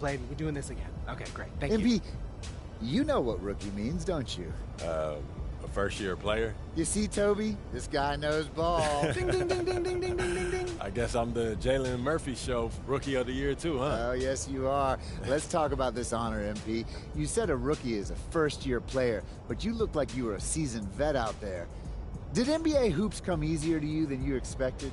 played. We're doing this again. Okay, great. Thank you. MP, you know what rookie means, don't you? A first-year player? You see, Toby? This guy knows ball. Ding, ding, ding, ding, ding, ding, ding, ding, ding. I guess I'm the Jalen Murphy Show Rookie of the Year, too, huh? Oh, yes, you are. Let's talk about this honor, MP. You said a rookie is a first-year player, but you look like you were a seasoned vet out there. Did NBA hoops come easier to you than you expected?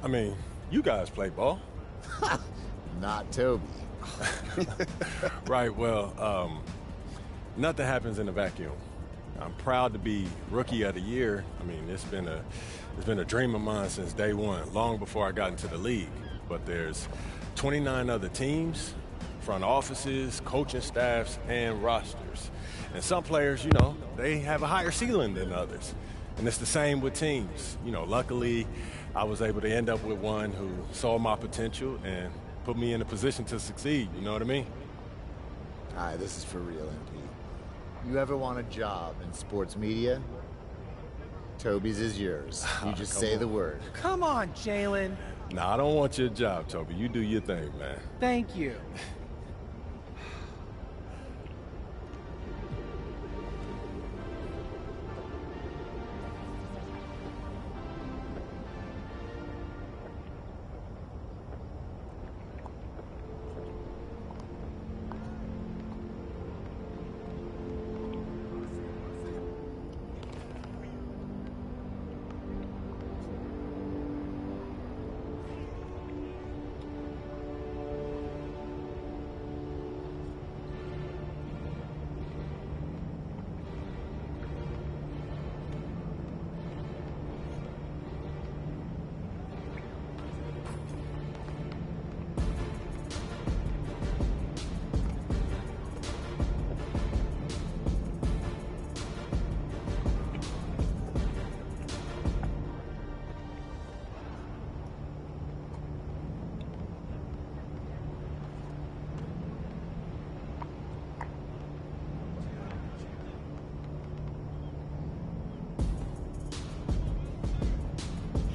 I mean, you guys play ball. Not Toby. Right, well, nothing happens in a vacuum. I'm proud to be Rookie of the Year. I mean, it's been a dream of mine since day one, long before I got into the league. But there's 29 other teams, front offices, coaching staffs, and rosters. And some players, you know, they have a higher ceiling than others. And it's the same with teams. You know, luckily, I was able to end up with one who saw my potential and put me in a position to succeed, you know what I mean? All right, this is for real, MP. You ever want a job in sports media? Toby's is yours. You just say the word. Come on, Jalen. Nah, I don't want your job, Toby. You do your thing, man. Thank you.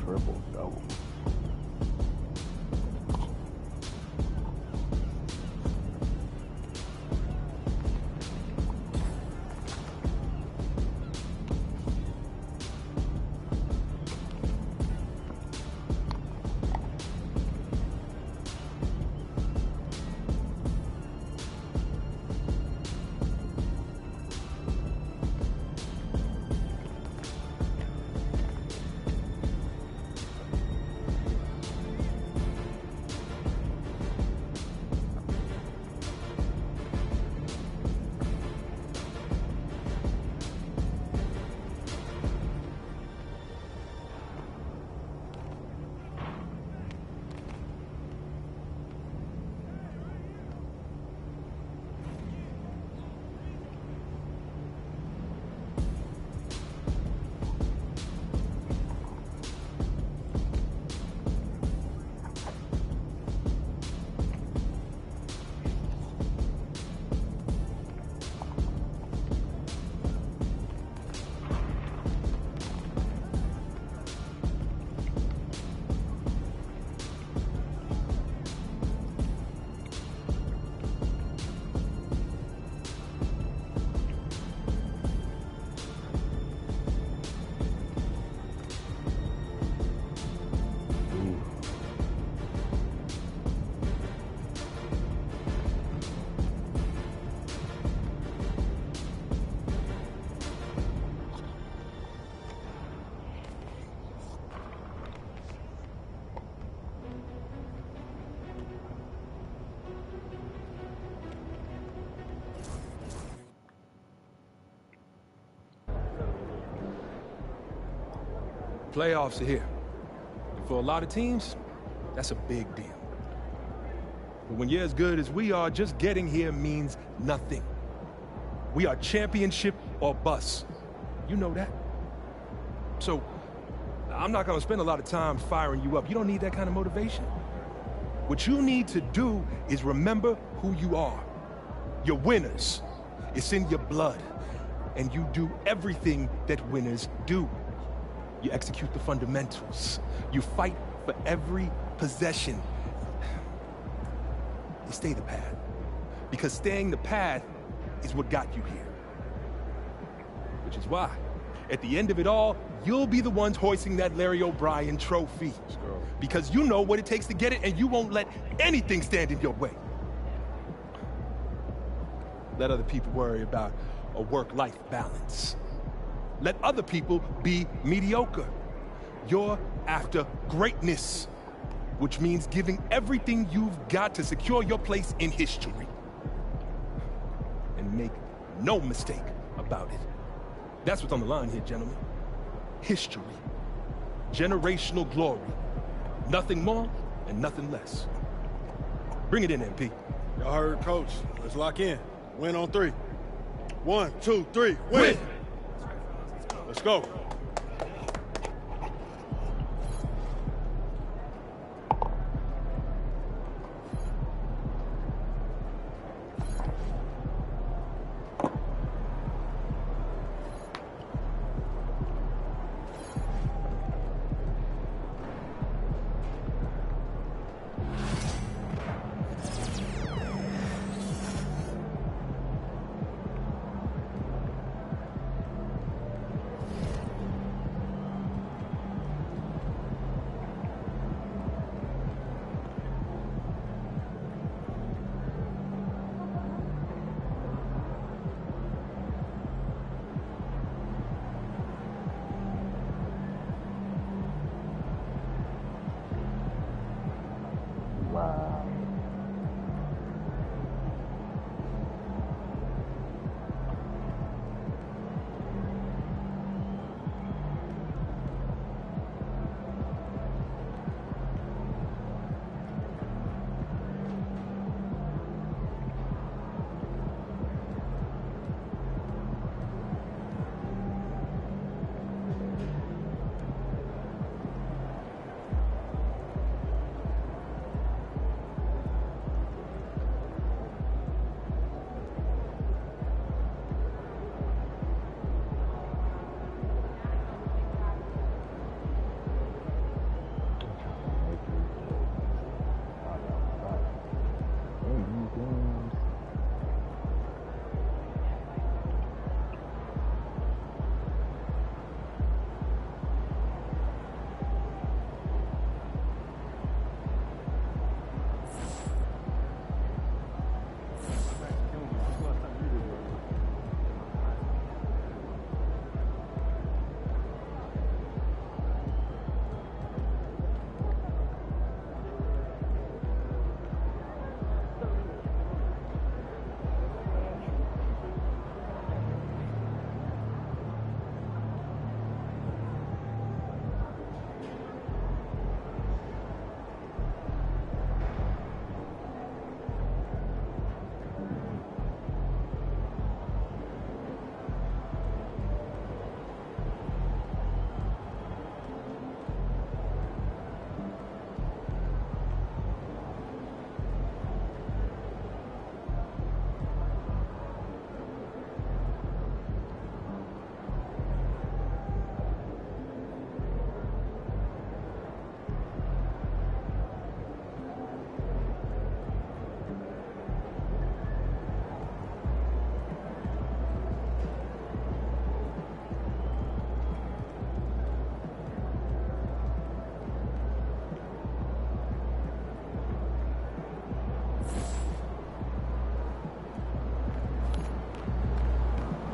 Triple double. Playoffs are here. And for a lot of teams, that's a big deal. But when you're as good as we are, just getting here means nothing. We are championship or bust. You know that. So, I'm not going to spend a lot of time firing you up. You don't need that kind of motivation. What you need to do is remember who you are. You're winners. It's in your blood. And you do everything that winners do. You execute the fundamentals. You fight for every possession. You stay the path. Because staying the path is what got you here. Which is why, at the end of it all, you'll be the ones hoisting that Larry O'Brien trophy. Because you know what it takes to get it, and you won't let anything stand in your way. Let other people worry about a work-life balance. Let other people be mediocre. You're after greatness. which means giving everything you've got to secure your place in history. And make no mistake about it. That's what's on the line here, gentlemen. History. Generational glory. Nothing more and nothing less. Bring it in, MP. Y'all heard, Coach. Let's lock in. Win on 3. 1, 2, 3, win! Let's go.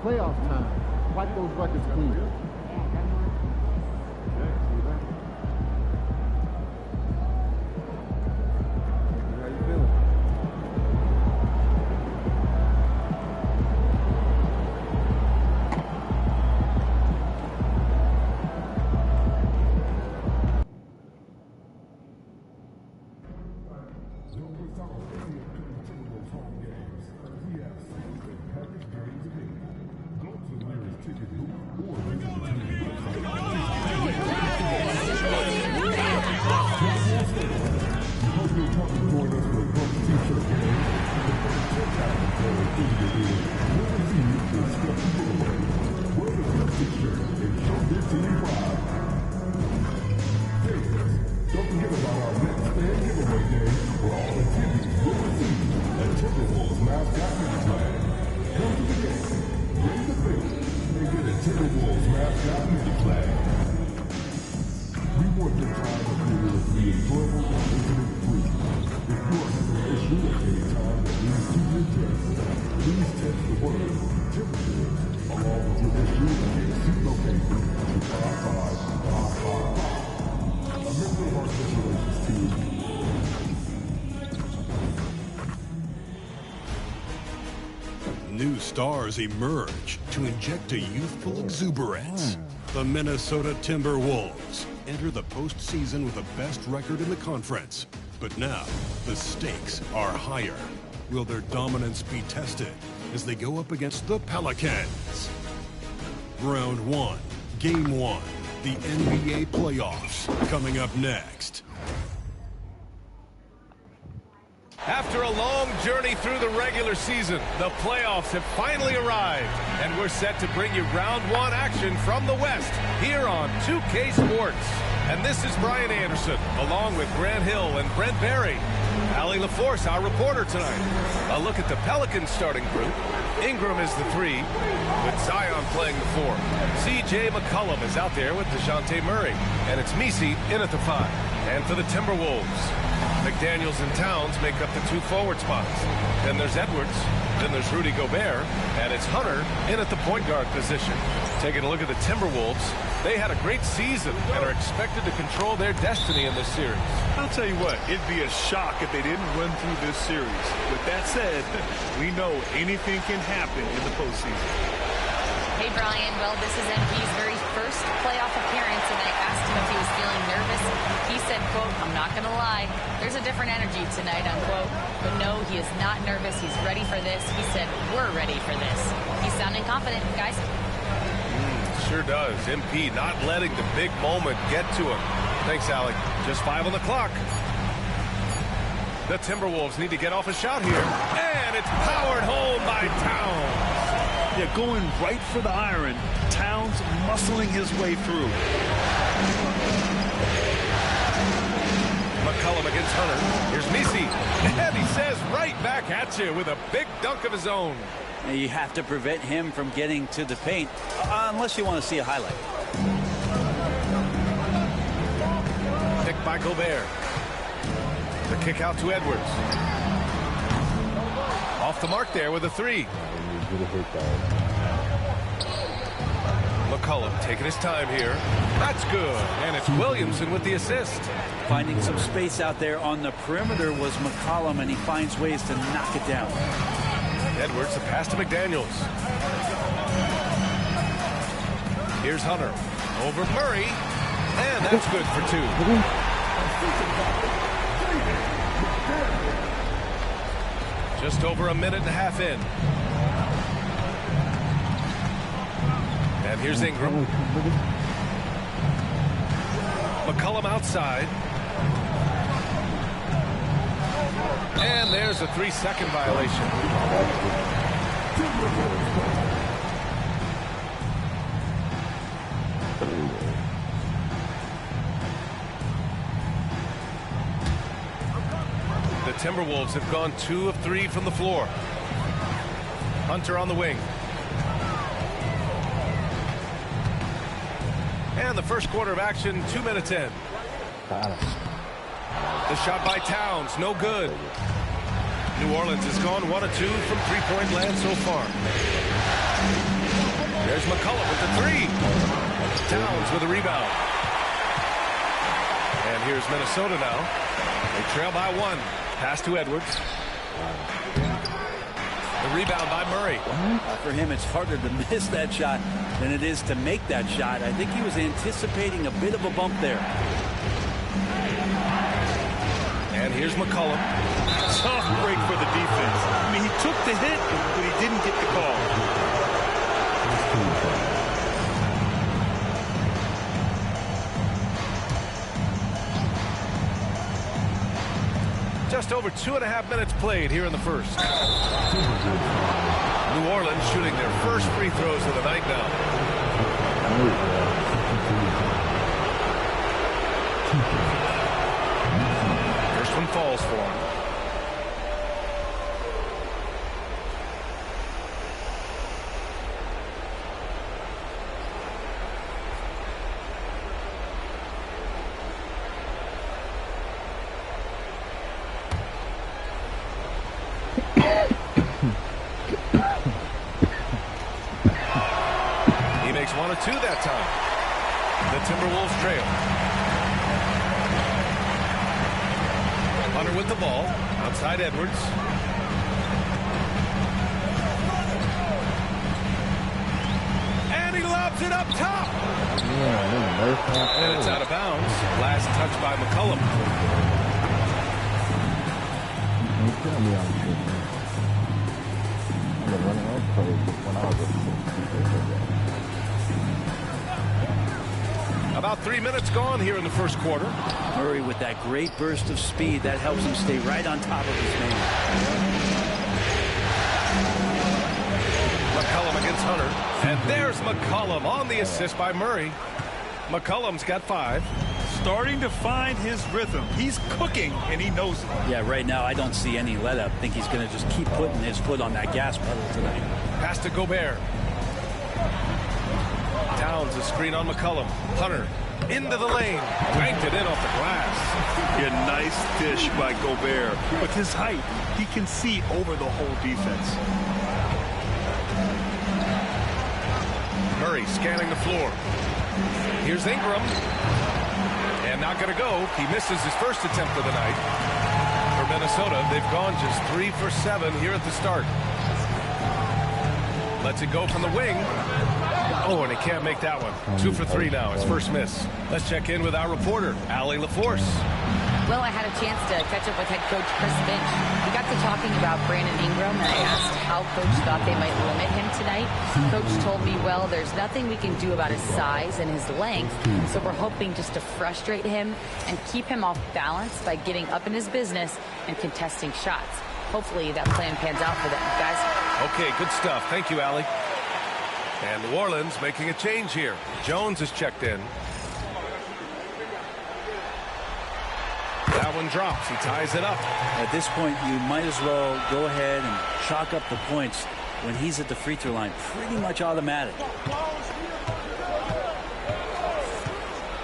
Playoff time. Wipe those records clean. How you feeling? A member of our special relations team stars emerge to inject a youthful exuberance. The Minnesota Timberwolves enter the postseason with the best record in the conference. But now, the stakes are higher. Will their dominance be tested as they go up against the Pelicans? Round 1, Game 1, the NBA playoffs, coming up next. After a long journey through the regular season, the playoffs have finally arrived, and we're set to bring you round 1 action from the West here on 2K Sports. And this is Brian Anderson, along with Grant Hill and Brent Berry. Allie LaForce, our reporter tonight. A look at the Pelicans starting group. Ingram is the 3, with Zion playing the 4. C.J. McCollum is out there with DeJounte Murray, and it's Messi in at the 5. And for the Timberwolves, McDaniels and Towns make up the 2 forward spots. Then there's Edwards, then there's Rudy Gobert, and it's Hunter in at the point guard position. Taking a look at the Timberwolves, they had a great season and are expected to control their destiny in this series. I'll tell you what, it'd be a shock if they didn't run through this series. With that said, we know anything can happen in the postseason. Hey, Brian. Well, this is MP's very first playoff appearance, and I asked him if he was feeling nervous. He said, quote, "I'm not going to lie. There's a different energy tonight," unquote. But no, he is not nervous. He's ready for this. He said, "We're ready for this." He's sounding confident, guys. Sure does. MP not letting the big moment get to him. Thanks, Alec. Just 5 on the clock. The Timberwolves need to get off a shot here. And it's powered home by Towns. Yeah, going right for the iron. Towns muscling his way through. McCollum against Hunter. Here's Messi. And he says right back at you with a big dunk of his own. You have to prevent him from getting to the paint, unless you want to see a highlight. Picked by Gobert. The kick out to Edwards. Off the mark there with a 3. McCollum taking his time here. That's good. And it's Williamson with the assist. Finding some space out there on the perimeter was McCollum, and he finds ways to knock it down. Edwards, the pass to McDaniels. Here's Hunter. Over Murray. And that's good for 2. Just over a minute and a half in. And here's Ingram. McCollum outside. And there's a 3-second violation. The Timberwolves have gone 2 of 3 from the floor. Hunter on the wing. And the first quarter of action, 2 minutes in. The shot by Towns, no good. New Orleans has gone 1 of 2 from 3-point land so far. There's McCollum with the 3. Towns with a rebound. And here's Minnesota now. They trail by 1. Pass to Edwards. The rebound by Murray. For him, it's harder to miss that shot than it is to make that shot. I think he was anticipating a bit of a bump there. And here's McCollum. Tough break for the defense. I mean, he took the hit, but he didn't get the call. Just over 2.5 minutes played here in the first. New Orleans shooting their first free throws of the night now. First one falls for him. He makes 1 of 2 that time. The Timberwolves trail. Hunter with the ball. Outside Edwards. Puts it up top. And it's out of bounds. Last touch by McCollum. About 3 minutes gone here in the first quarter. Murray with that great burst of speed that helps him stay right on top of his man. McCollum against Hunter. And there's McCollum on the assist by Murray. McCollum's got 5. Starting to find his rhythm. He's cooking, and he knows it. Yeah, right now I don't see any let up. I think he's going to just keep putting his foot on that gas pedal tonight. Pass to Gobert. Towns a screen on McCollum. Hunter into the lane. Banked it in off the glass. Yeah, nice dish by Gobert. With his height, he can see over the whole defense. Murray scanning the floor. Here's Ingram. And not going to go. He misses his first attempt of the night. For Minnesota, they've gone just 3 for 7 here at the start. Lets it go from the wing. Oh, and he can't make that one. 2 for 3 now, his first miss. Let's check in with our reporter, Allie LaForce. Well, I had a chance to catch up with head coach Chris Finch. We got to talking about Brandon Ingram, and I asked how coach thought they might limit him tonight. Coach told me, well, there's nothing we can do about his size and his length, so we're hoping just to frustrate him and keep him off balance by getting up in his business and contesting shots. Hopefully that plan pans out for them, guys. Okay, good stuff. Thank you, Allie. And New Orleans making a change here. Jones is checked in. That one drops. He ties it up. At this point, you might as well go ahead and chalk up the points when he's at the free throw line. Pretty much automatic.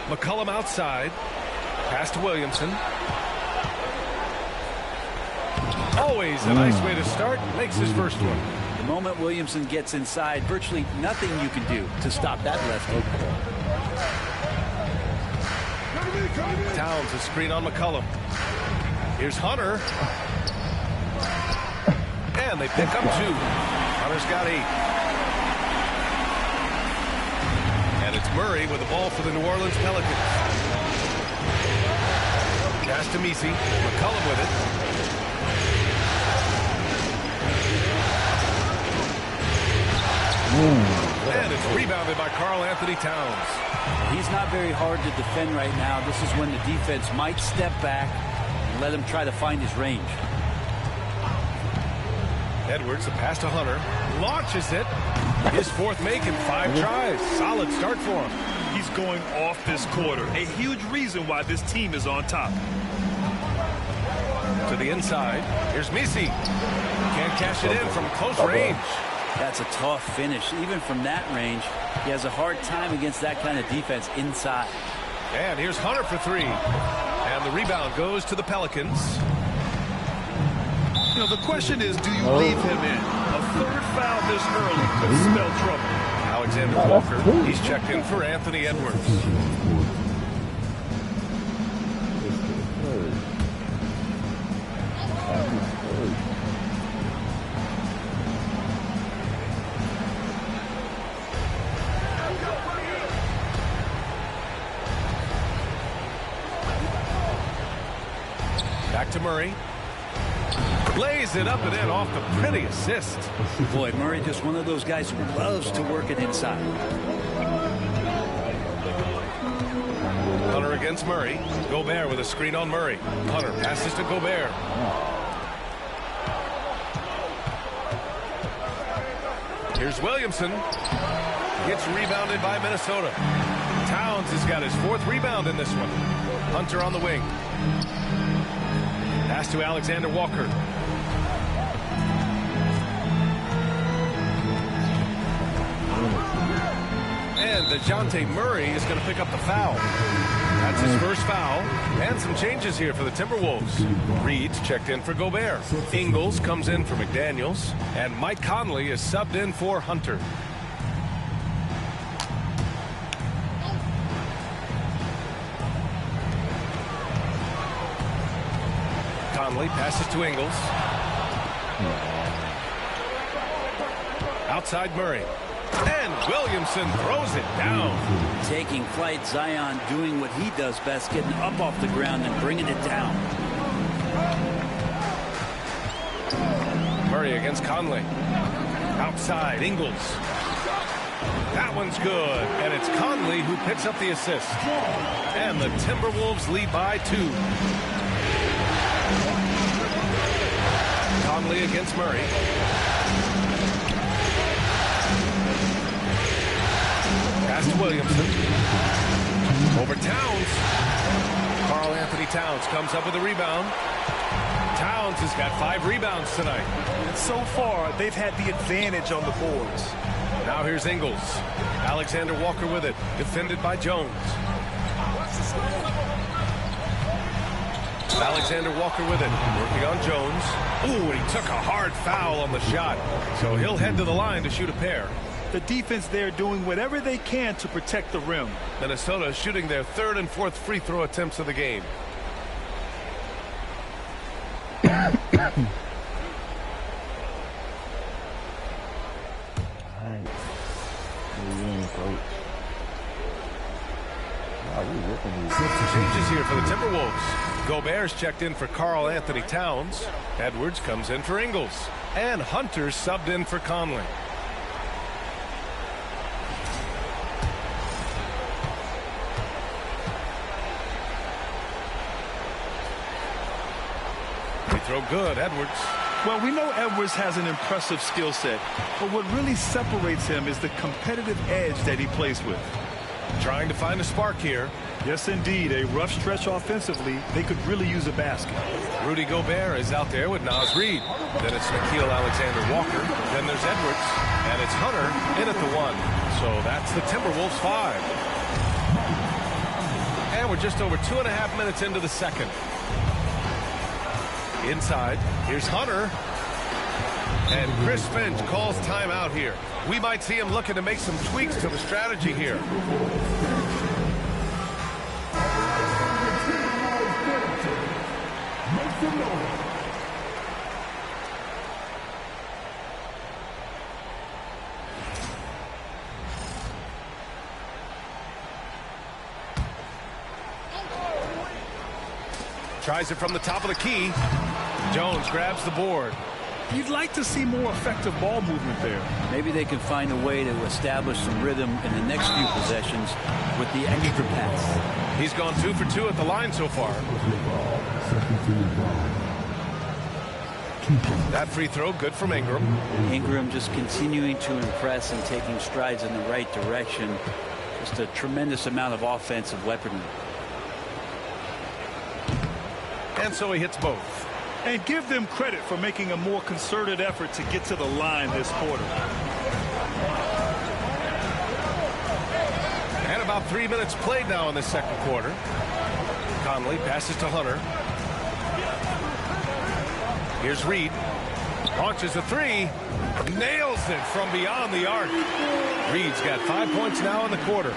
McCollum outside. Pass to Williamson. Always a nice way to start. Makes his first one. The moment Williamson gets inside, virtually nothing you can do to stop that lefty. Towns a screen on McCollum. Here's Hunter. And they pick up 2. Hunter's got 8. And it's Murray with the ball for the New Orleans Pelicans. Pass to Messi. McCollum with it. And it's rebounded by Karl Anthony Towns. He's not very hard to defend right now. This is when the defense might step back and let him try to find his range. Edwards, a pass to Hunter. Launches it. His 4th make in 5 tries. Solid start for him. He's going off this quarter. A huge reason why this team is on top. To the inside. Here's Messi. Can't cash it in from close range. That's a tough finish. Even from that range, he has a hard time against that kind of defense inside. And here's Hunter for 3. And the rebound goes to the Pelicans. You know, the question is, do you leave him in? A 3rd foul this early could spell trouble. Alexander Walker, he's checked in for Anthony Edwards. Back to Murray. Lays it up and in off the pretty assist. Boy, Murray just one of those guys who loves to work it inside. Hunter against Murray. Gobert with a screen on Murray. Hunter passes to Gobert. Here's Williamson. Gets rebounded by Minnesota. Towns has got his 4th rebound in this one. Hunter on the wing. Pass to Alexander Walker. And DeJounte Murray is going to pick up the foul. That's his first foul. And some changes here for the Timberwolves. Reed's checked in for Gobert. Ingles comes in for McDaniels. And Mike Conley is subbed in for Hunter. Conley passes to Ingles. Outside Murray. And Williamson throws it down. Taking flight, Zion doing what he does best, getting up off the ground and bringing it down. Murray against Conley. Outside, Ingles. That one's good, and it's Conley who picks up the assist. And the Timberwolves lead by 2. Conley against Murray. Pass to Williamson. Over Towns. Karl Anthony Towns comes up with a rebound. Towns has got 5 rebounds tonight. And so far, they've had the advantage on the boards. Now here's Ingles. Alexander Walker with it. Defended by Jones. Alexander Walker with it. Working on Jones. Ooh, and he took a hard foul on the shot. So he'll head to the line to shoot a pair. The defense there doing whatever they can to protect the rim. Minnesota shooting their 3rd and 4th free throw attempts of the game. Changes here for the Timberwolves. Gobert's checked in for Karl Anthony Towns. Edwards comes in for Ingles. And Hunter's subbed in for Conley. Free throw good, Edwards. Well, we know Edwards has an impressive skill set, but what really separates him is the competitive edge that he plays with. Trying to find a spark here. Yes, indeed. A rough stretch offensively. They could really use a basket. Rudy Gobert is out there with Naz Reid. Then it's Nickeil Alexander-Walker. Then there's Edwards. And it's Hunter in at the 1. So that's the Timberwolves 5. And we're just over 2.5 minutes into the second. Inside, here's Hunter. And Chris Finch calls timeout here. We might see him looking to make some tweaks to the strategy here. Tries it from the top of the key. Jones grabs the board. You'd like to see more effective ball movement there. Maybe they can find a way to establish some rhythm in the next few possessions with the extra pass. He's gone 2 for 2 at the line so far. That free throw good from Ingram. Ingram just continuing to impress and taking strides in the right direction. Just a tremendous amount of offensive weaponry. And so he hits both. And give them credit for making a more concerted effort to get to the line this quarter. And about 3 minutes played now in the second quarter. Conley passes to Hunter. Here's Reid. Launches a 3. Nails it from beyond the arc. Reid's got 5 points now in the quarter.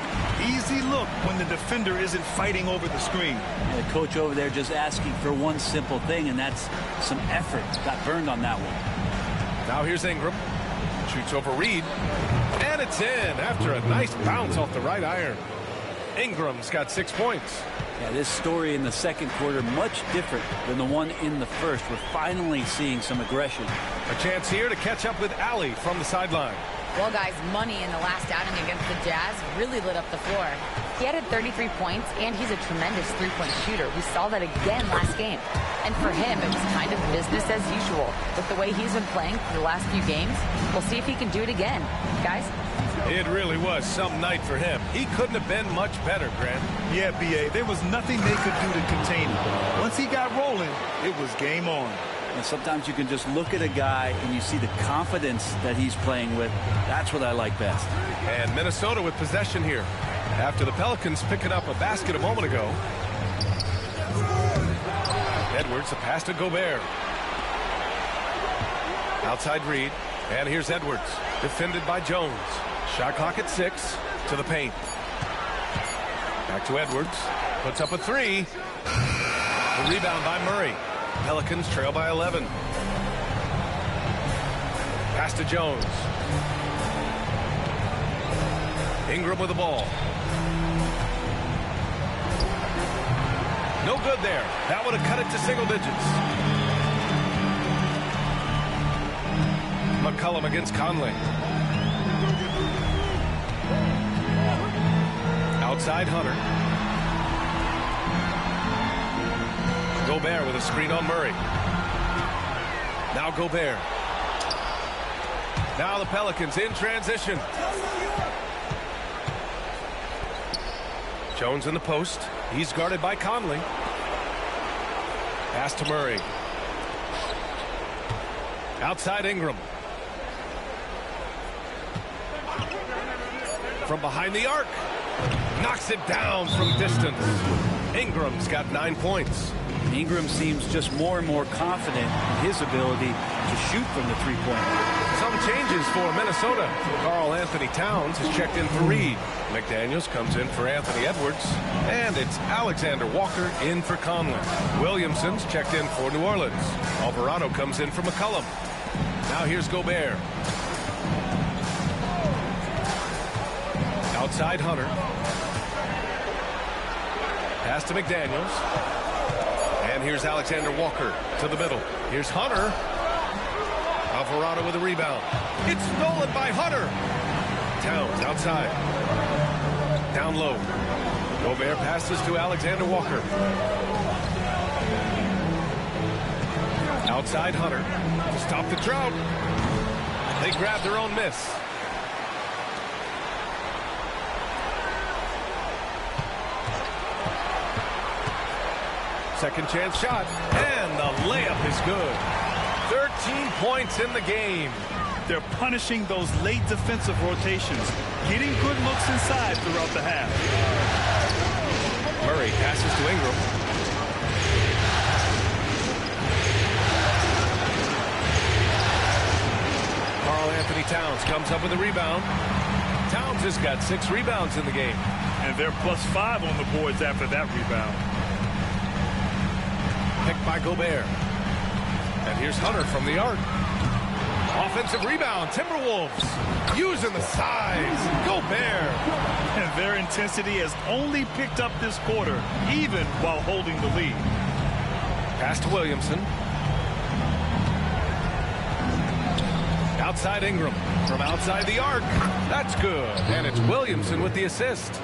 Easy look when the defender isn't fighting over the screen. The coach over there just asking for one simple thing, and that's some effort. Got burned on that one. Now here's Ingram. Shoots over Reid. And it's in after a nice bounce off the right iron. Ingram's got 6 points. Yeah, this story in the second quarter much different than the one in the first. We're finally seeing some aggression. A chance here to catch up with Allie from the sideline. Well, guys, Money in the last outing against the Jazz really lit up the floor. He added 33 points, and he's a tremendous three-point shooter. We saw that again last game. And for him, it was kind of business as usual. With the way he's been playing for the last few games, we'll see if he can do it again. Guys? It really was some night for him. He couldn't have been much better, Grant. Yeah, B.A., there was nothing they could do to contain him. Once he got rolling, it was game on. And sometimes you can just look at a guy and you see the confidence that he's playing with. That's what I like best. And Minnesota with possession here. After the Pelicans picking up a basket a moment ago. Edwards, a pass to Gobert. Outside Reid. And here's Edwards. Defended by Jones. Shot clock at 6. To the paint. Back to Edwards. Puts up a 3. The rebound by Murray. Pelicans trail by 11. Pass to Jones. Ingram with the ball. No good there. That would have cut it to single digits. McCollum against Conley. Outside Hunter. Gobert with a screen on Murray. Now Gobert. Now the Pelicans in transition. Jones in the post. He's guarded by Conley. Pass to Murray. Outside Ingram. From behind the arc. Knocks it down from distance. Ingram's got 9 points. Ingram seems just more and more confident in his ability to shoot from the three-point line. Some changes for Minnesota. Karl Anthony Towns has checked in for Reed. McDaniels comes in for Anthony Edwards. And it's Alexander Walker in for Conley. Williamson's checked in for New Orleans. Alvarado comes in for McCollum. Now here's Gobert. Outside Hunter. Pass to McDaniels. And here's Alexander Walker to the middle. Here's Hunter. Alvarado with a rebound. It's stolen by Hunter. Towns outside. Down low. Gobert passes to Alexander Walker. Outside Hunter to stop the drought. They grab their own miss. Second chance shot. And the layup is good. 13 points in the game. They're punishing those late defensive rotations, getting good looks inside throughout the half. Murray passes to Ingram. Karl Anthony Towns comes up with a rebound. Towns has got 6 rebounds in the game. And they're +5 on the boards after that rebound. Picked by Gobert. And here's Hunter from the arc. Offensive rebound. Timberwolves using the size. Gobert. And their intensity has only picked up this quarter, even while holding the lead. Pass to Williamson. Outside Ingram. From outside the arc. That's good. And it's Williamson with the assist.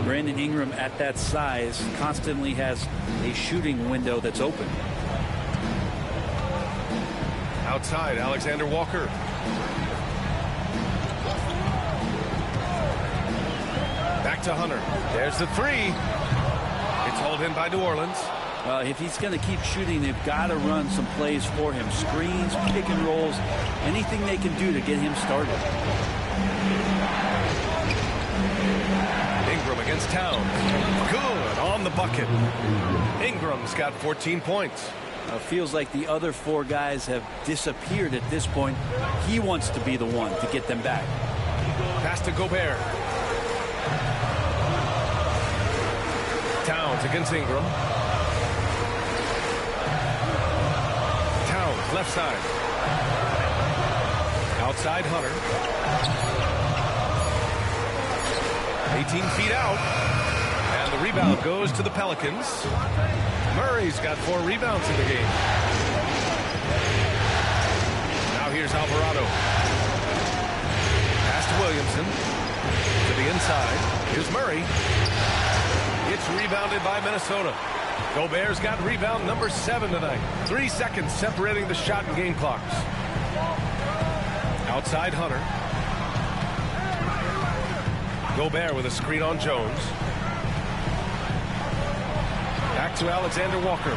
Brandon Ingram at that size constantly has a shooting window that's open. Outside, Alexander Walker. Back to Hunter. There's the 3. It's hauled in by New Orleans. Well, if he's going to keep shooting, they've got to run some plays for him. Screens, pick and rolls, anything they can do to get him started. Ingram against Towns. Good on the bucket. Ingram's got 14 points. Feels like the other 4 guys have disappeared at this point. He wants to be the one to get them back. Pass to Gobert. Towns against Ingram. Towns left side. Outside Hunter. 18 feet out. And the rebound goes to the Pelicans. Murray's got 4 rebounds in the game. Now here's Alvarado. Pass to Williamson. To the inside. Here's Murray. It's rebounded by Minnesota. Gobert's got rebound number 7 tonight. 3 seconds separating the shot and game clocks. Outside Hunter. Gobert with a screen on Jones. Back to Alexander Walker.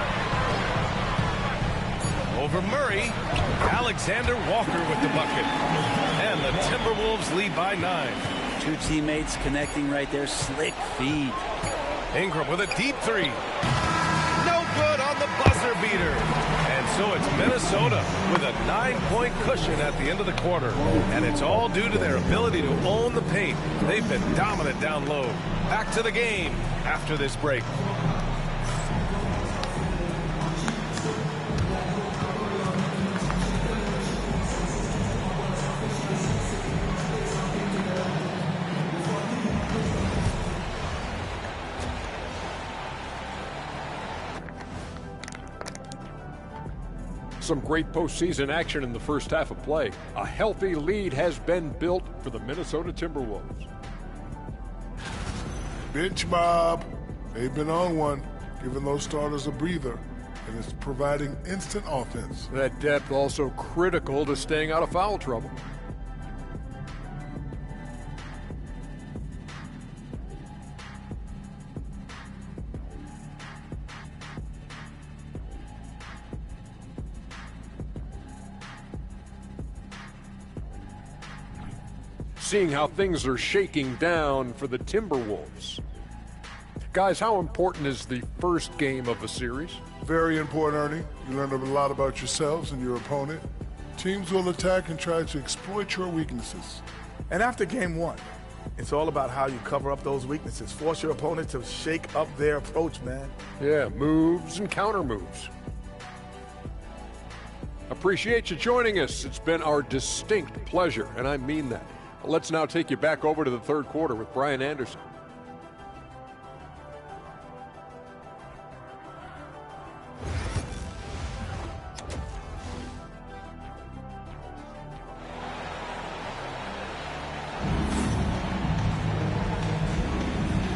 Over Murray. Alexander Walker with the bucket. And the Timberwolves lead by 9. 2 teammates connecting right there. Slick feed. Ingram with a deep 3. No good on the buzzer beater. And so it's Minnesota with a 9-point cushion at the end of the quarter. And it's all due to their ability to own the paint. They've been dominant down low. Back to the game after this break. some great postseason action in the first half of play. A healthy lead has been built for the Minnesota Timberwolves. Bench mob. They've been on one, giving those starters a breather, and it's providing instant offense. That depth also critical to staying out of foul trouble. Seeing how things are shaking down for the Timberwolves. Guys, how important is the first game of a series? Very important, Ernie. You learn a lot about yourselves and your opponent. Teams will attack and try to exploit your weaknesses. And after game one, it's all about how you cover up those weaknesses. Force your opponent to shake up their approach, man. Yeah, moves and counter moves. Appreciate you joining us. It's been our distinct pleasure, and I mean that. Let's now take you back over to the third quarter with Brian Anderson.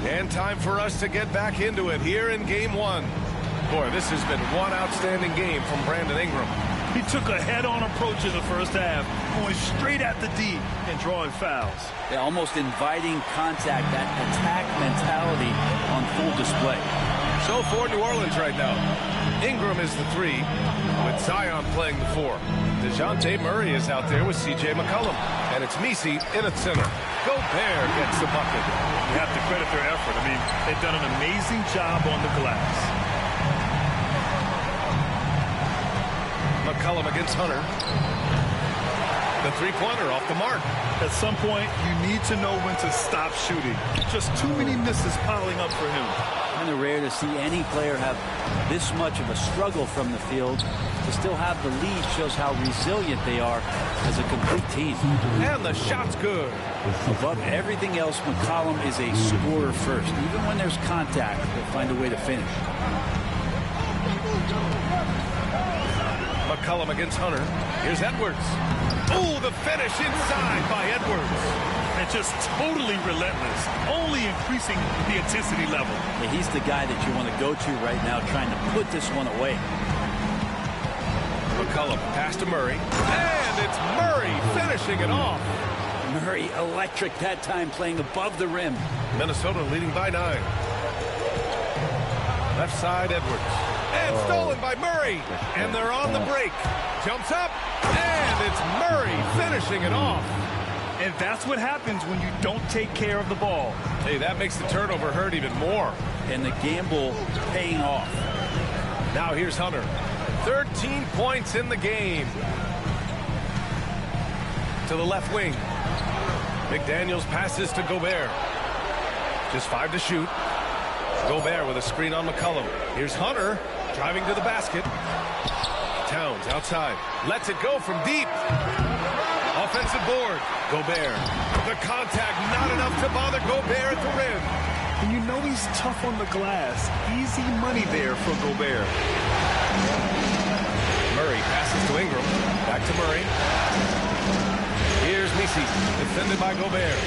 And time for us to get back into it here in game one. Boy, this has been one outstanding game from Brandon Ingram. He took a head-on approach in the first half, going straight at the D and drawing fouls. They're almost inviting contact, that attack mentality on full display. So for New Orleans right now, Ingram is the 3, with Zion playing the 4. DeJounte Murray is out there with C.J. McCollum, and it's Messi in at center. Gobert gets the bucket. You have to credit their effort. I mean, they've done an amazing job on the glass. McCollum against Hunter. The three-pointer off the mark. At some point, you need to know when to stop shooting. Just too many misses piling up for him. Kind of rare to see any player have this much of a struggle from the field. To still have the lead shows how resilient they are as a complete team. And the shot's good. Above everything else, McCollum is a scorer first. Even when there's contact, they'll find a way to finish. McCollum against Hunter. Here's Edwards. Oh, the finish inside by Edwards. And just totally relentless, only increasing the intensity level. Yeah, he's the guy that you want to go to right now, trying to put this one away. McCollum pass to Murray. And it's Murray finishing it off. Murray electric that time, playing above the rim. Minnesota leading by 9. Left side, Edwards. And stolen by Murray. And they're on the break. Jumps up. And it's Murray finishing it off. And that's what happens when you don't take care of the ball. Hey, that makes the turnover hurt even more. And the gamble paying off. Now here's Hunter. 13 points in the game. To the left wing. McDaniels passes to Gobert. Just 5 to shoot. Gobert with a screen on McCollum. Here's Hunter driving to the basket. Towns outside. Lets it go from deep. Offensive board. Gobert. The contact not enough to bother Gobert at the rim. And you know he's tough on the glass. Easy money there for Gobert. Murray passes to Ingram. Back to Murray. Here's Messi. Defended by Gobert.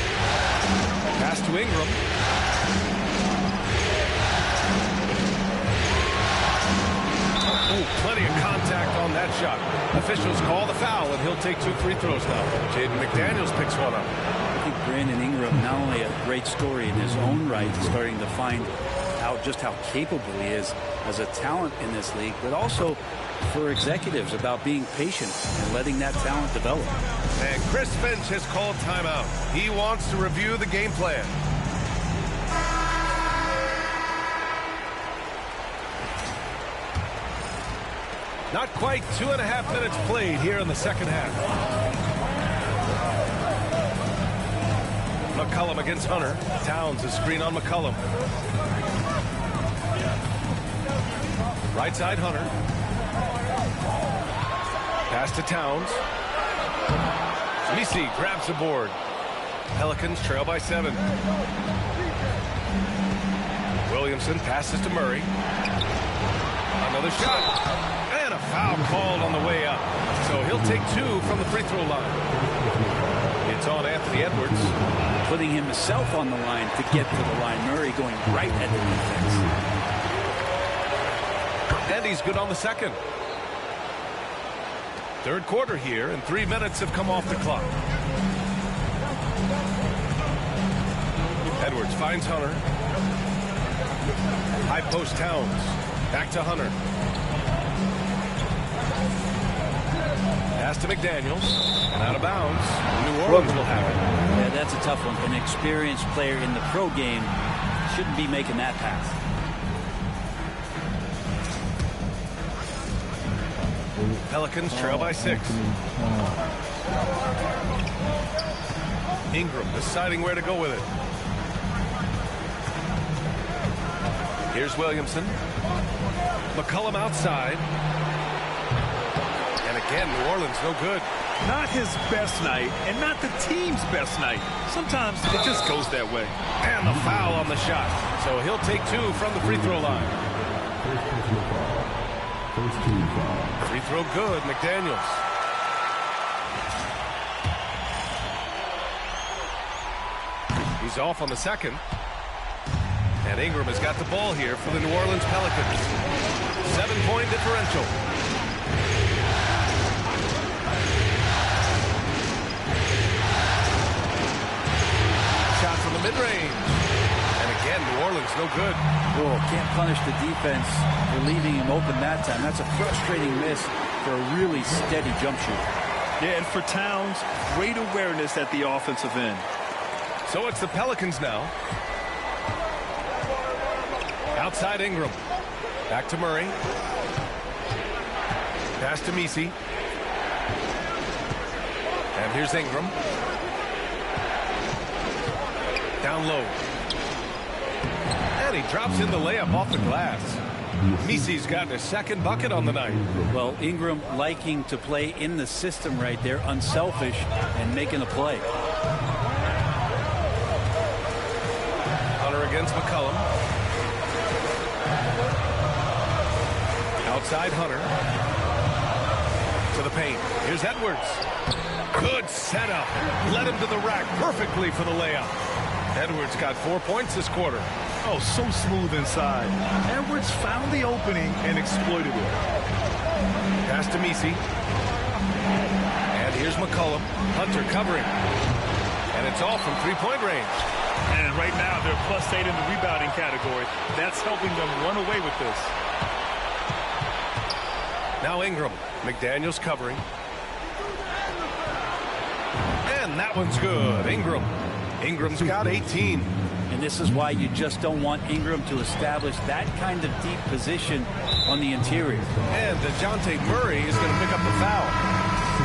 Pass to Ingram. Ooh, plenty of contact on that shot. Officials call the foul, and he'll take 2 free throws now. Jaden McDaniels picks one up. I think Brandon Ingram, not only a great story in his own right, starting to find out just how capable he is as a talent in this league, but also for executives about being patient and letting that talent develop. And Chris Finch has called timeout. He wants to review the game plan. Not quite 2.5 minutes played here in the second half. McCollum against Hunter. Towns a screen on McCollum. Right side Hunter. Pass to Towns. Messi grabs the board. Pelicans trail by 7. Williamson passes to Murray. Another shot. And a Foul called on the way up. So he'll take 2 from the free throw line. It's on Anthony Edwards. Putting himself on the line to get to the line. Murray going right at the defense. And he's good on the second. Third quarter here, and 3 minutes have come off the clock. Edwards finds Hunter. High post Towns. Back to Hunter. Pass to McDaniels. And out of bounds. New Orleans will have it. Yeah, that's a tough one. An experienced player in the pro game shouldn't be making that pass. Pelicans trail by 6. Ingram deciding where to go with it. Here's Williamson. McCollum outside. And again, New Orleans no good. Not his best night, and not the team's best night. Sometimes it just goes that way. And the foul on the shot. So he'll take 2 from the free throw line. Free throw good, McDaniels. He's off on the second. And Ingram has got the ball here for the New Orleans Pelicans. 7-point differential. Shot from the mid-range. And again, New Orleans no good. Oh, can't punish the defense for leaving him open that time. That's a frustrating miss for a really steady jump shooter. Yeah, and for Towns, great awareness at the offensive end. So it's the Pelicans now. Outside Ingram. Back to Murray. Pass to Messi. And here's Ingram. Down low. And he drops in the layup off the glass. Messi's gotten his second bucket on the night. Well, Ingram liking to play in the system right there, unselfish, and making a play. Hunter against McCollum. Outside Hunter. To the paint. Here's Edwards. Good setup. Led him to the rack perfectly for the layup. Edwards got 4 points this quarter. Oh, so smooth inside. Edwards found the opening and exploited it. Pass to Messi. And here's McCollum. Hunter covering. And it's all from three-point range. And right now they're +8 in the rebounding category. That's helping them run away with this. Now Ingram. McDaniels covering. And that one's good. Ingram's got 18. And this is why you just don't want Ingram to establish that kind of deep position on the interior. And DeJounte Murray is going to pick up the foul.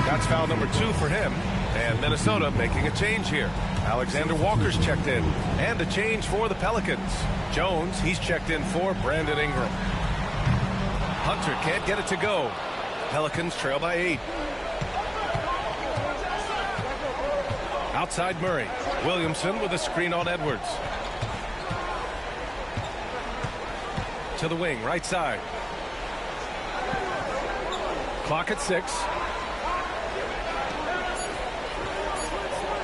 That's foul number 2 for him. And Minnesota making a change here. Alexander Walker's checked in. And a change for the Pelicans. Jones, he's checked in for Brandon Ingram. Hunter can't get it to go. Pelicans trail by 8. Outside Murray. Williamson with a screen on Edwards. To the wing, right side. Clock at 6.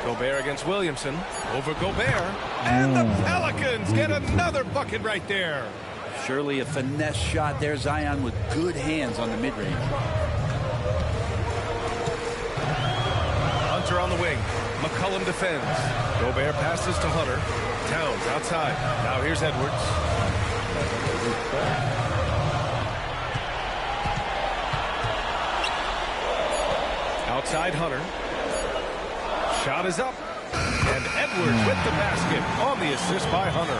Gobert against Williamson. Over Gobert. And the Pelicans get another bucket right there. Surely a finesse shot there. Zion with good hands on the mid-range. Hunter on the wing. McCollum defends. Gobert passes to Hunter. Towns outside. Now here's Edwards. Outside Hunter. Shot is up. And Edwards with the basket on the assist by Hunter.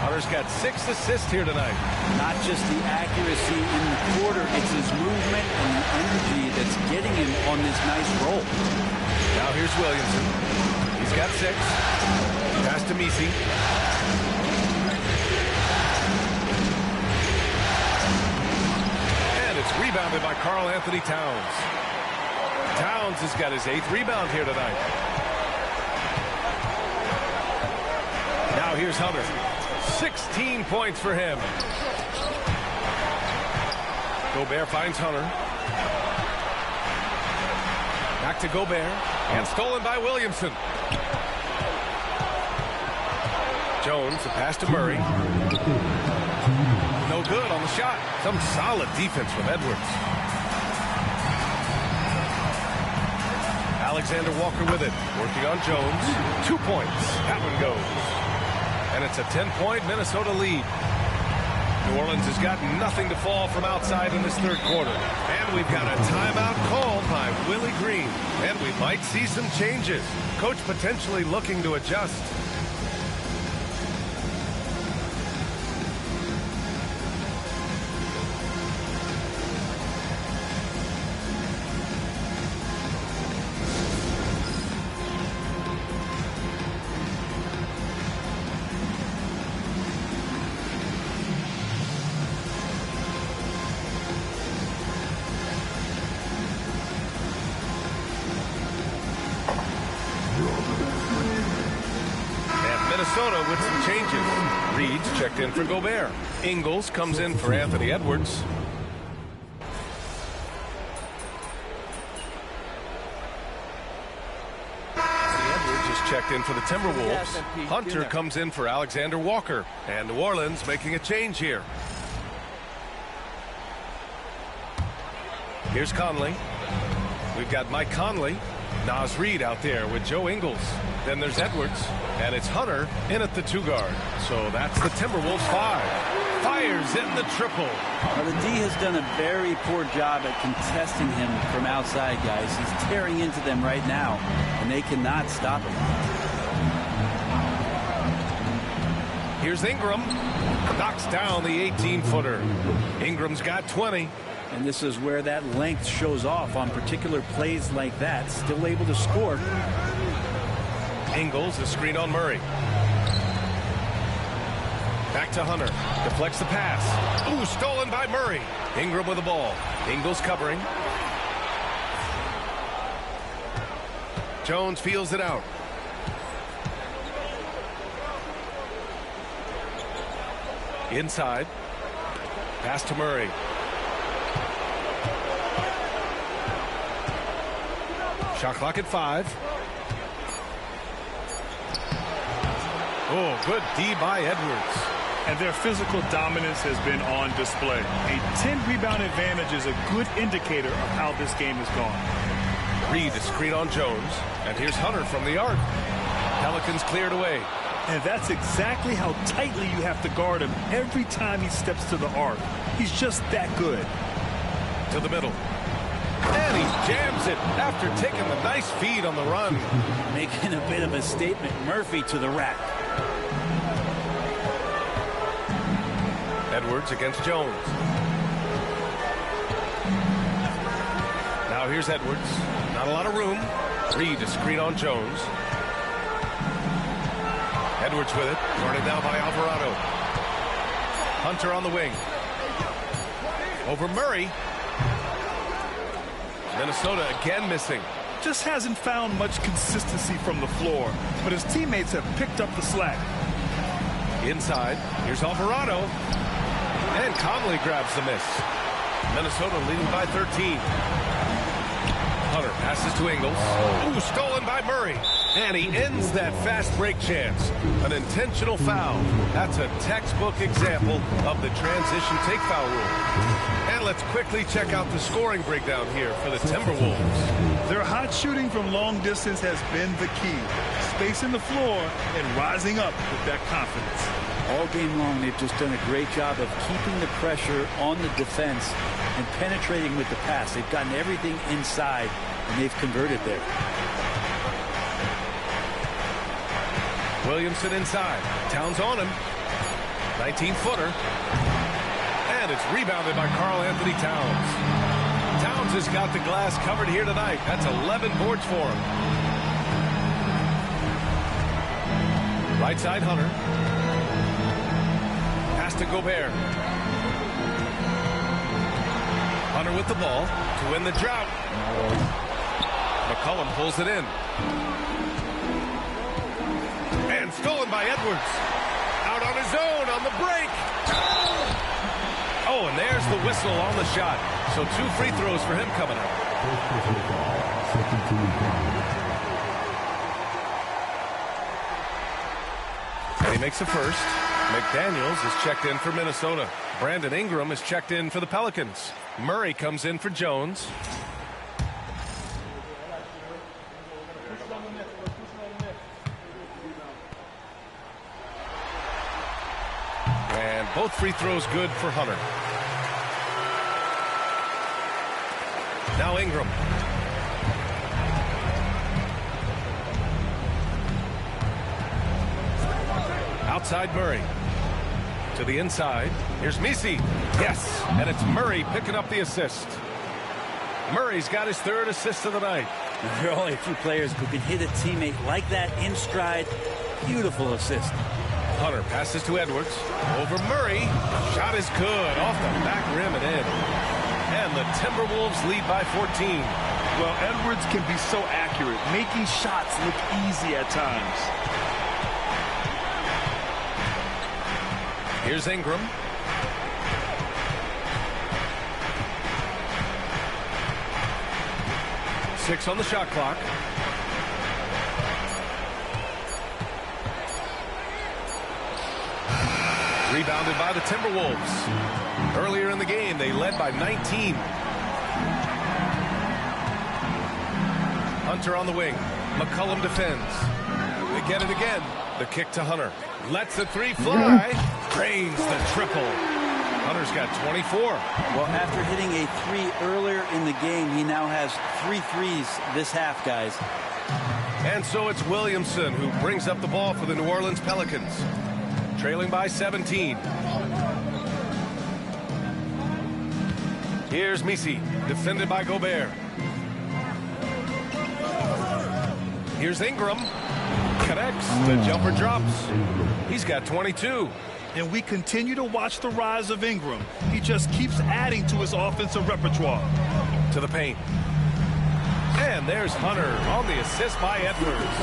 Hunter's got 6 assists here tonight. Not just the accuracy in the quarter, it's his movement and the energy that's getting him on this nice roll. Now here's Williamson. He's got 6. Pass to Messi. And it's rebounded by Karl Anthony Towns. Towns has got his 8th rebound here tonight. Now here's Hunter. 16 points for him. Gobert finds Hunter. Back to Gobert. And stolen by Williamson. Jones, the pass to Murray. No good on the shot. Some solid defense from Edwards. Alexander Walker with it. Working on Jones. 2 points. That one goes. And it's a 10-point Minnesota lead. New Orleans has got nothing to fall from outside in this third quarter. And we've got a timeout called by Willie Green. And we might see some changes. Coach potentially looking to adjust. Minnesota with some changes. Reed's checked in for Gobert. Ingles comes in for Anthony Edwards. Edwards is checked in for the Timberwolves. Hunter comes in for Alexander Walker. And New Orleans making a change here. Here's Conley. We've got Mike Conley. Naz Reid out there with Joe Ingles. Then there's Edwards. And it's Hunter in at the 2 guard. So that's the Timberwolves 5. Fires in the triple. Well, the D has done a very poor job at contesting him from outside, guys. He's tearing into them right now, and they cannot stop him. Here's Ingram. Knocks down the 18-footer. Ingram's got 20. And this is where that length shows off on particular plays like that. Still able to score. Ingles, a screen on Murray. Back to Hunter. Deflects the pass. Ooh, stolen by Murray. Ingram with the ball. Ingles covering. Jones feels it out. Inside. Pass to Murray. Shot clock at 5. Oh, good D by Edwards. And their physical dominance has been on display. A 10-rebound advantage is a good indicator of how this game has gone. Reed, a screen on Jones. And here's Hunter from the arc. Pelicans cleared away. And that's exactly how tightly you have to guard him every time he steps to the arc. He's just that good. To the middle. And he jams it after taking the nice feed on the run. Making a bit of a statement. Murphy to the rack. Edwards against Jones. Now here's Edwards. Not a lot of room. Reed to screen on Jones. Edwards with it. Guarded now by Alvarado. Hunter on the wing. Over Murray. Minnesota again missing. Just hasn't found much consistency from the floor, but his teammates have picked up the slack. Inside, here's Alvarado. And Conley grabs the miss. Minnesota leading by 13. Hunter passes to Ingles. Ooh, stolen by Murray. And he ends that fast break chance. An intentional foul. That's a textbook example of the transition take foul rule. And let's quickly check out the scoring breakdown here for the Timberwolves. Their hot shooting from long distance has been the key. Spacing the floor and rising up with that confidence. All game long, they've just done a great job of keeping the pressure on the defense and penetrating with the pass. They've gotten everything inside, and they've converted there. Williamson inside. Towns on him. 19-footer. And it's rebounded by Karl Anthony Towns. Towns has got the glass covered here tonight. That's 11 boards for him. Right side, Hunter. Pass to Gobert. Hunter with the ball to win the drought. McCollum pulls it in. And stolen by Edwards. Out on his own on the break. Oh, and there's the whistle on the shot. So 2 free throws for him coming up. And he makes a first. McDaniels is checked in for Minnesota. Brandon Ingram is checked in for the Pelicans. Murray comes in for Jones. And both free throws good for Hunter. Now Ingram. Outside Murray. To the inside. Here's Misi. Yes. And it's Murray picking up the assist. Murray's got his 3rd assist of the night. There are only a few players who can hit a teammate like that in stride. Beautiful assist. Hunter passes to Edwards. Over Murray. Shot is good. Off the back rim and in. And the Timberwolves lead by 14. Well, Edwards can be so accurate, making shots look easy at times. Here's Ingram. Six on the shot clock. Rebounded by the Timberwolves. Earlier in the game, they led by 19. Hunter on the wing. McCollum defends. They get it again. The kick to Hunter. Lets the 3 fly. Drains the triple. Hunter's got 24. Well, after hitting a 3 earlier in the game, he now has 3 threes this half, guys. And so it's Williamson who brings up the ball for the New Orleans Pelicans. Trailing by 17. Here's Misi, defended by Gobert. Here's Ingram. Connects. The jumper drops. He's got 22. And we continue to watch the rise of Ingram. He just keeps adding to his offensive repertoire. To the paint. And there's Hunter on the assist by Edwards.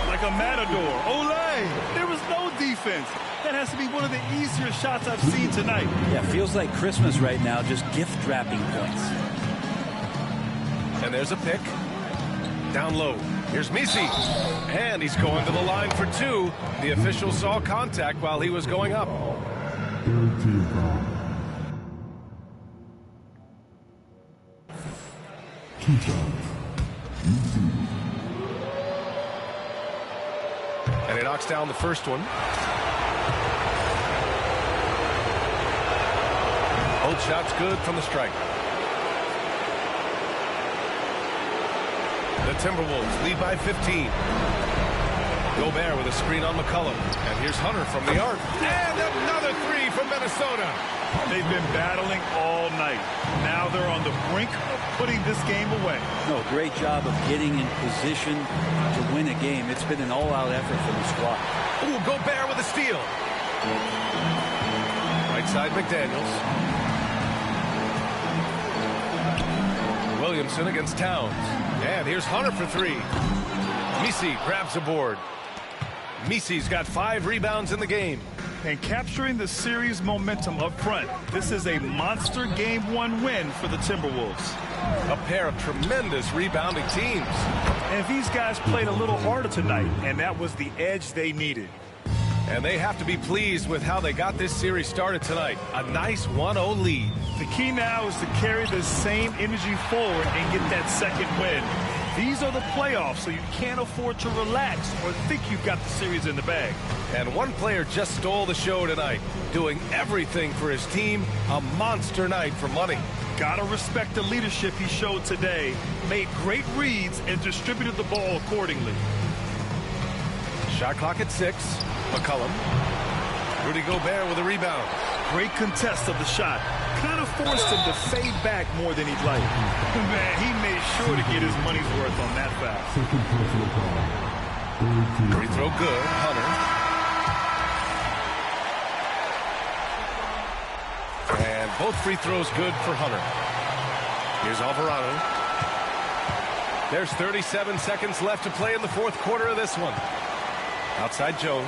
Like a matador. Olay! There was no defense. That has to be one of the easier shots I've seen tonight. Yeah, feels like Christmas right now, just gift wrapping points. And there's a pick. Down low. Here's Misi. And he's going to the line for 2. The official saw contact while he was going up. And he knocks down the first one. Both shots good from the stripe. The Timberwolves lead by 15. Gobert with a screen on McCollum. And here's Hunter from the arc. And another 3 from Minnesota. They've been battling all night. Now they're on the brink of putting this game away. No, great job of getting in position to win a game. It's been an all-out effort from the squad. Ooh, Gobert with a steal. Right side, McDaniels. Williamson against Towns. And here's Hunter for 3. Misi grabs the board. Misi's got 5 rebounds in the game. And capturing the series momentum up front. This is a monster Game 1 win for the Timberwolves. A pair of tremendous rebounding teams. And these guys played a little harder tonight, and that was the edge they needed. And they have to be pleased with how they got this series started tonight. A nice 1-0 lead. The key now is to carry the same energy forward and get that second win. These are the playoffs, so you can't afford to relax or think you've got the series in the bag. And one player just stole the show tonight, doing everything for his team. A monster night for money. Gotta respect the leadership he showed today. Made great reads and distributed the ball accordingly. Shot clock at 6. McCollum. Rudy Gobert with a rebound. Great contest of the shot. Kind of forced him to fade back more than he'd like. Man, he made sure to get his money's worth on that foul. Free throw good. Hunter. And both free throws good for Hunter. Here's Alvarado. There's 37 seconds left to play in the 4th quarter of this one. Outside Jones.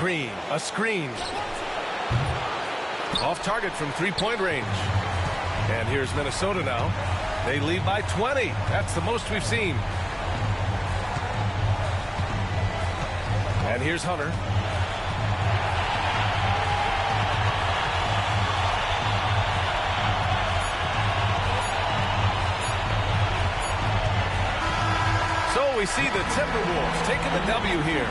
screen. A screen. Off target from three-point range. And here's Minnesota now. They lead by 20. That's the most we've seen. And here's Hunter. So we see the Timberwolves taking the W here.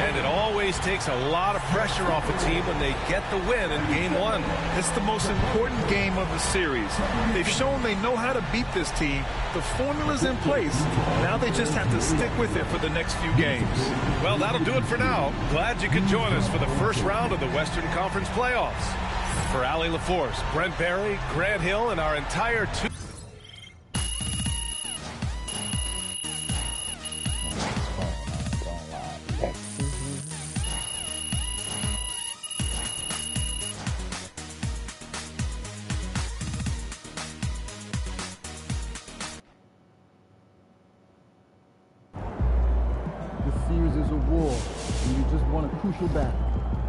And it always takes a lot of pressure off a team when they get the win in game one. It's the most important game of the series. They've shown they know how to beat this team. The formula's in place. Now they just have to stick with it for the next few games. Well, that'll do it for now. Glad you could join us for the first round of the Western Conference playoffs. For Allie LaForce, Brent Barry, Grant Hill, and our entire two. This series is a war, and you just won a crucial battle.